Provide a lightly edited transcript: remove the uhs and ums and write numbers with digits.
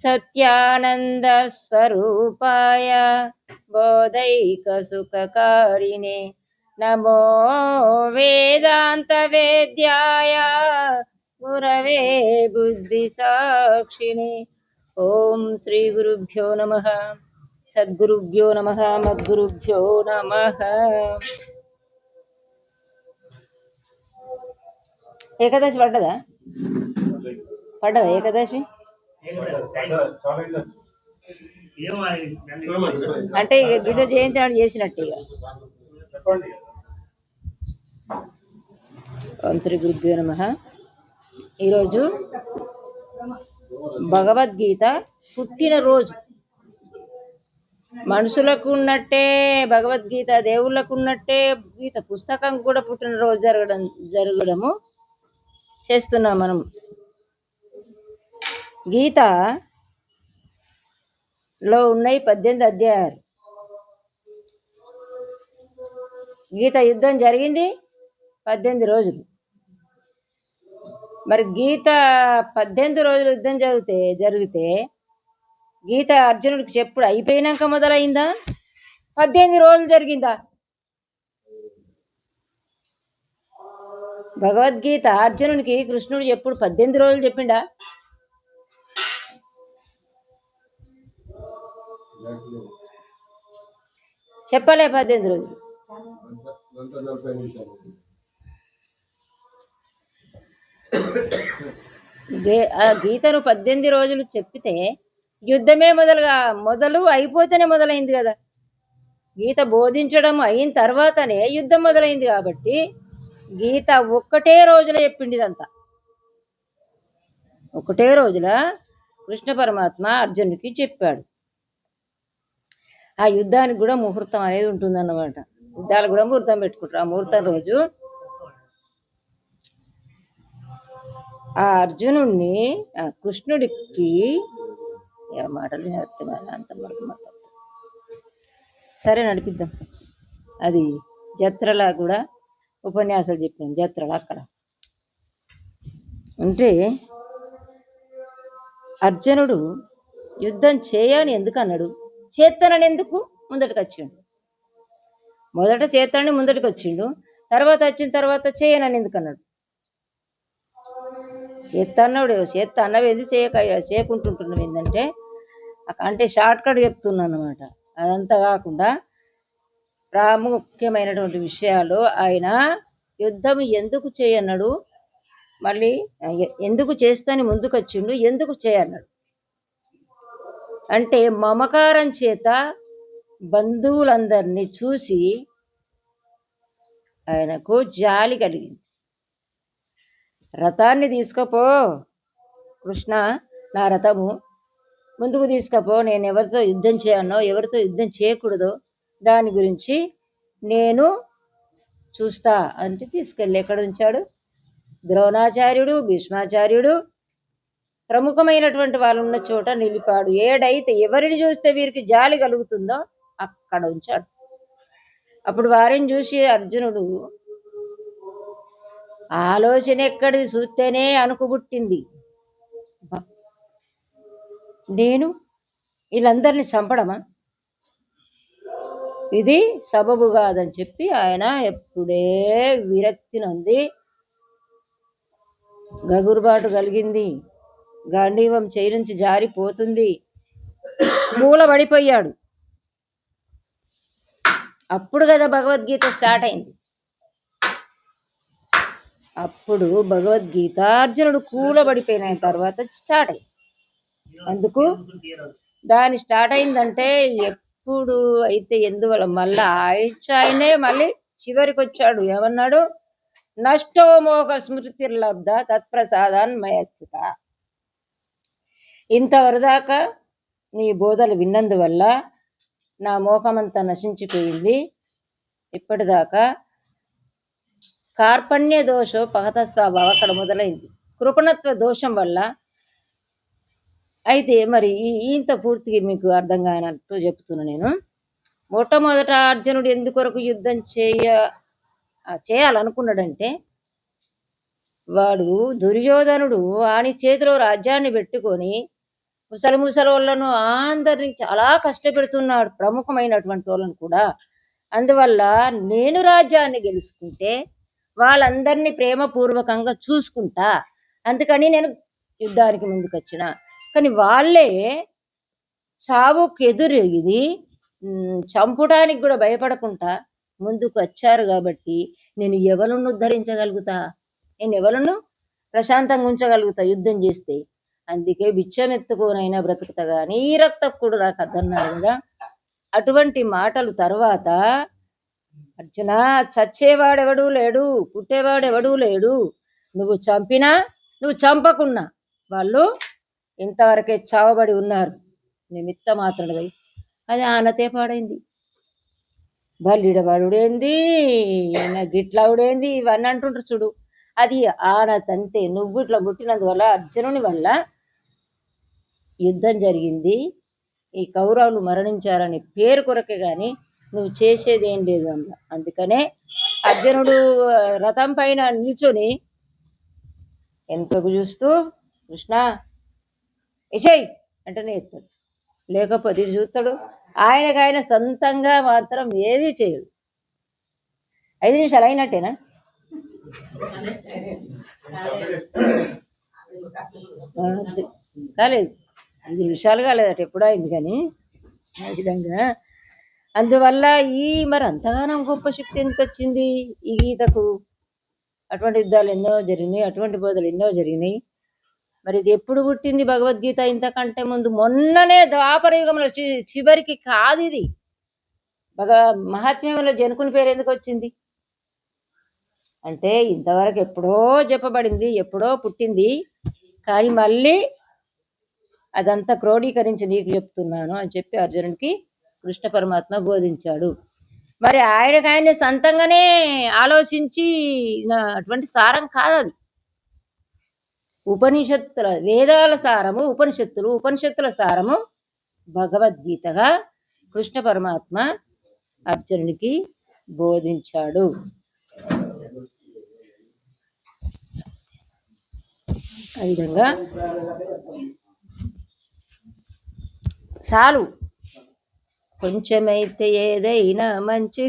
సత్యానంద స్వరూపాయ బోధైక సుఖకారిణే నమో వేదాంత వేద్యాయ గురవే బుద్ధి సాక్షిణే. ఓం శ్రీ గురుభ్యో నమః. సద్గురుభ్యో నమః. మద్గురుభ్యో నమః. ఏకాదశి పడ్డదా? ఏకాదశి అంటే ఇక గిద జయంతి చేసినట్టు ఇక. ఓం శ్రీ గురుభ్యో నమః. ఈరోజు భగవద్గీత పుట్టినరోజు. మనుషులకు ఉన్నట్టే భగవద్గీత దేవుళ్ళకు ఉన్నట్టే గీత పుస్తకం కూడా పుట్టినరోజు జరగడము చేస్తున్నాం మనం. గీతలో ఉన్నాయి 18 అధ్యాయాలు. గీత యుద్ధం జరిగింది 18 రోజులు. మరి గీత 18 రోజులు యుద్ధం జరిగితే గీత అర్జునుడికి చెప్పుడు అయిపోయినాక మొదలైందా, 18 రోజులు జరిగిందా? భగవద్గీత అర్జునుడికి కృష్ణుడు ఎప్పుడు 18 రోజులు చెప్పిండా? చెప్పలే. 18 రోజులు. గీతను 18 రోజులు చెప్పితే యుద్ధమే మొదలు అయిపోతేనే మొదలైంది కదా. గీత బోధించడం అయిన తర్వాతనే యుద్ధం మొదలైంది. కాబట్టి గీత ఒక్కటే రోజులో చెప్పింది. ఇదంతా ఒకటే రోజుల కృష్ణ పరమాత్మ అర్జునుడికి చెప్పాడు. ఆ యుద్ధానికి కూడా ముహూర్తం అనేది ఉంటుందన్నమాట. యుద్ధాలు కూడా ముహూర్తం పెట్టుకుంటారు. ఆ ముహూర్తం రోజు ఆ అర్జునుడిని కృష్ణుడికి మాటలు అంతవరకు సరే నడిపిద్దాం. అది జత్రలా కూడా ఉపన్యాసాలు చెప్పాను. జత్రలు అక్కడ అంటే అర్జునుడు యుద్ధం చేయని ఎందుకు అన్నాడు? చేత్తనని ఎందుకు ముందటికి వచ్చిండు? మొదట చేత్తనని ముందటికి వచ్చిండు. వచ్చిన తర్వాత చేయనని ఎందుకు అన్నాడు? చేత్తన్నాడు. చేత్త అన్నవేంది, చేయకుంటుంటున్నావు ఏంటంటే అంటే షార్ట్ కట్ చెప్తున్నాను అన్నమాట. అదంతా కాకుండా ప్రాముఖ్యమైనటువంటి విషయాలు ఆయన యుద్ధం ఎందుకు చేయన్నాడు, మళ్ళీ ఎందుకు చేస్తాని ముందుకు వచ్చిండు, ఎందుకు చేయన్నాడు అంటే మమకారం చేత బంధువులందరినీ చూసి ఆయనకు జాలి కలిగింది. రథాన్ని తీసుకపో కృష్ణ, నా రథము ముందుకు తీసుకపో, నేను ఎవరితో యుద్ధం చేయనో ఎవరితో యుద్ధం చేయకూడదో దాని గురించి నేను చూస్తా అంటే తీసుకెళ్ళి ఎక్కడ ఉంచాడు? ద్రోణాచార్యుడు, భీష్మాచార్యుడు ప్రముఖమైనటువంటి వాళ్ళు ఉన్న చోట నిలిపాడు. ఏడైతే ఎవరిని చూస్తే వీరికి జాలి కలుగుతుందో అక్కడ ఉంచాడు. అప్పుడు వారిని చూసి అర్జునుడు ఆలోచన ఎక్కడిది చూస్తేనే అనుకుబుట్టింది, నేను వీళ్ళందరినీ చంపడమా, ఇది సబబు కాదని చెప్పి ఆయన ఎప్పుడే విరక్తి నొంది గగురుబాటు కలిగింది. గాంధీవం చేయి నుంచి జారిపోతుంది, మూలబడిపోయాడు. అప్పుడు కదా భగవద్గీత స్టార్ట్ అయింది. అప్పుడు భగవద్గీత అర్జునుడు కూలబడిపోయిన తర్వాత స్టార్ట్ అయింది. అందుకు దాని స్టార్ట్ అయిందంటే ఎప్పుడు అయితే ఎందువల్ల మళ్ళా ఆయనే మళ్ళీ చివరికి వచ్చాడు. ఏమన్నాడు? నష్టో మోహ స్మృతిర్లబ్ధ తత్ప్రసాదాన్ మయచ్యుత. ఇంతవరదాకా నీ బోధలు విన్నందువల్ల నా మోహమంతా నశించిపోయింది. ఇప్పటిదాకా కార్పణ్య దోషో పహత స్వభావం అక్కడ మొదలైంది, కృపణత్వ దోషం వల్ల. అయితే మరి ఇంత పూర్తిగా మీకు అర్థం కానట్టు చెప్తున్నా నేను. మొట్టమొదట అర్జునుడు ఎందుకొరకు యుద్ధం చేయాలనుకున్నాడంటే, వాడు దుర్యోధనుడు వాని చేతిలో రాజ్యాన్ని పెట్టుకొని ముసలి వాళ్ళను అందరినీ చాలా కష్టపెడుతున్నాడు, ప్రముఖమైనటువంటి వాళ్ళను కూడా. అందువల్ల నేను రాజ్యాన్ని గెలుచుకుంటే వాళ్ళందరినీ ప్రేమపూర్వకంగా చూసుకుంటా, అందుకని నేను యుద్ధానికి ముందుకొచ్చిన. కానీ వాళ్ళే చావుకు ఎదురెగిది చంపడానికి కూడా భయపడకుండా ముందుకు వచ్చారు కాబట్టి నేను ఎవరిని ఉద్ధరించగలుగుతా, నేను ఎవరిను ప్రశాంతంగా ఉంచగలుగుతా యుద్ధం చేస్తే. అందుకే బిచ్చమెత్తుకోనైనా బ్రతుకుతా కానీ ఈ రక్తక్కుడు నాకు అద్దన్నాడు కదా. అటువంటి మాటలు తర్వాత, అర్జున చచ్చేవాడెవడూ లేడు, పుట్టేవాడెవడూ లేడు, నువ్వు చంపినా నువ్వు చంపకున్నా వాళ్ళు ఇంతవరకే చావబడి ఉన్నారు, నిమిత్త మాత్రమే. అది ఆనతే పాడైంది. బల్లిడబడుడేంది, గిట్లవుడేంది, ఇవన్నీ అంటుంటారు చూడు, అది ఆనతంతే. నువ్వు ఇట్లా పుట్టినందువల్ల అర్జునుని వల్ల యుద్ధం జరిగింది, ఈ కౌరవులు మరణించారని పేరు కొరకే కానీ నువ్వు చేసేది ఏం లేదు అన్న. అందుకనే అర్జునుడు రథం పైన నిల్చొని వెనుకకు చూస్తూ కృష్ణ ఎషయ్ అంటేనే ఎత్తాడు, లేకపోతే చూస్తాడు. ఆయన సొంతంగా మాత్రం ఏది చేయడు. 5 నిమిషాలు అయినట్టేనా? కాలేదు, 5 నిమిషాలు కాలేదట, ఎప్పుడో అయింది. కానీ ఆ విధంగా అందువల్ల మరి అంతగానం గొప్ప శక్తి ఎందుకు వచ్చింది ఈ గీతకు? అటువంటి యుద్ధాలు ఎన్నో జరిగినాయి, అటువంటి బోధలు ఎన్నో జరిగినాయి. మరి ఇది ఎప్పుడు పుట్టింది భగవద్గీత? ఇంతకంటే ముందు మొన్ననే ద్వాపర యుగంలో చివరికి కాదు ఇది. మహాత్మ్యంలో జనకుని పేరు ఎందుకు వచ్చింది అంటే ఇంతవరకు ఎప్పుడో చెప్పబడింది, ఎప్పుడో పుట్టింది. కానీ మళ్ళీ అదంతా క్రోడీకరించి నీకు చెప్తున్నాను అని చెప్పి అర్జునుడికి కృష్ణ పరమాత్మ బోధించాడు. మరి ఆయన సొంతంగానే ఆలోచించి అటువంటి సారం కాదు అది. ఉపనిషత్తుల వేదాల సారము ఉపనిషత్తుల సారము భగవద్గీతగా కృష్ణ పరమాత్మ అర్జునుడికి బోధించాడు. ఆ విధంగా చాలు, కొంచెమైతే ఏదైనా మంచి